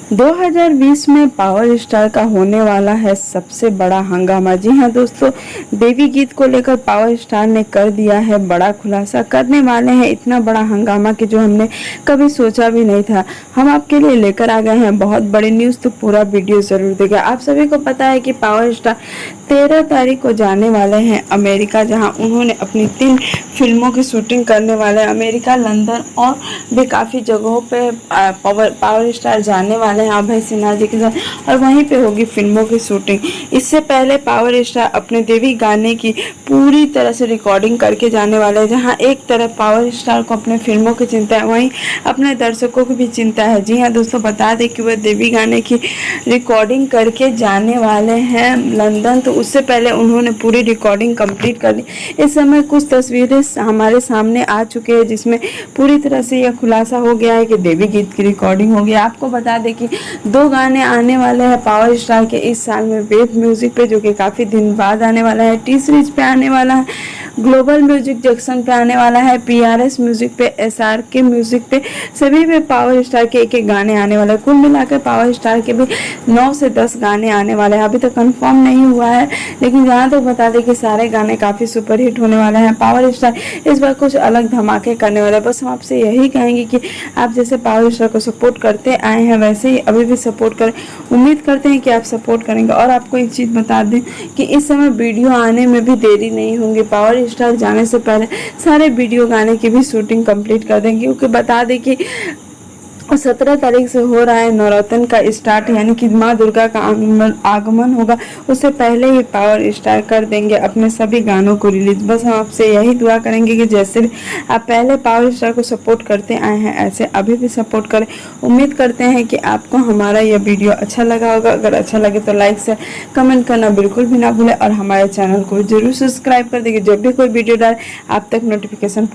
2020 में power star का होने वाला है सबसे बड़ा हंगामा। जी हाँ दोस्तों, देवी गीत को लेकर पावर स्टार ने कर दिया है बड़ा खुलासा। करने वाले हैं इतना बड़ा हंगामा कि जो हमने कभी सोचा भी नहीं था। हम आपके लिए लेकर आ गए हैं बहुत बड़ी न्यूज़, तो पूरा वीडियो जरूर देखिए। आप सभी को पता है कि पावर स्टार 13 तारीख को जाने वाले हैं अमेरिका, जहां उन्होंने अपनी 3 फिल्मों की शूटिंग करने वाले हैं। अमेरिका, लंदन और भी काफ़ी जगहों पे पावर स्टार जाने वाले हैं अभय सिन्हा जी के साथ, और वहीं पे होगी फिल्मों की शूटिंग। इससे पहले पावर स्टार अपने देवी गाने की पूरी तरह से रिकॉर्डिंग करके जाने वाले हैं। जहां एक तरफ पावर स्टार को अपने फिल्मों की चिंता है, वहीं अपने दर्शकों की भी चिंता है। जी हाँ दोस्तों, बता दें कि वह देवी गाने की रिकॉर्डिंग करके जाने वाले हैं लंदन। तो उससे पहले उन्होंने पूरी रिकॉर्डिंग कंप्लीट कर ली। इस समय कुछ तस्वीरें हमारे सामने आ चुके हैं, जिसमें पूरी तरह से यह खुलासा हो गया है कि देवी गीत की रिकॉर्डिंग हो गया। आपको बता दें कि 2 गाने आने वाले हैं पावर स्टार के इस साल में वेब म्यूजिक पे, जो कि काफ़ी दिन बाद आने वाला है। टी सीरीज पे आने वाला है, ग्लोबल म्यूजिक जंक्शन पे आने वाला है, PRS म्यूजिक पे, SRK म्यूजिक पे, सभी पे पावर स्टार के एक एक गाने आने वाले हैं। कुल मिलाकर पावर स्टार के भी 9 से 10 गाने आने वाले हैं। अभी तक कंफर्म नहीं हुआ है, लेकिन जहाँ तक बता दें कि सारे गाने काफ़ी सुपरहिट होने वाले हैं। पावर स्टार इस बार कुछ अलग धमाके करने वाले हैं। बस हम आपसे यही कहेंगे कि आप जैसे पावर स्टार को सपोर्ट करते आए हैं, वैसे ही अभी भी सपोर्ट करें। उम्मीद करते हैं कि आप सपोर्ट करेंगे। और आपको एक चीज़ बता दें कि इस समय वीडियो आने में भी देरी नहीं होंगी। पावर स्टार जाने से पहले सारे वीडियो गाने की भी शूटिंग कंप्लीट कर देंगे, क्योंकि बता दें कि 17 तारीख से हो रहा है नवरात्र का स्टार्ट, यानी कि माँ दुर्गा का आगमन होगा। उससे पहले ही पावर स्टार कर देंगे अपने सभी गानों को रिलीज। बस हम आपसे यही दुआ करेंगे कि जैसे भी आप पहले पावर स्टार को सपोर्ट करते आए हैं, ऐसे अभी भी सपोर्ट करें। उम्मीद करते हैं कि आपको हमारा यह वीडियो अच्छा लगा होगा। अगर अच्छा लगे तो लाइक से कमेंट करना बिल्कुल भी ना भूलें, और हमारे चैनल को जरूर सब्सक्राइब कर देंगे। जब भी कोई वीडियो डाले आप तक नोटिफिकेशन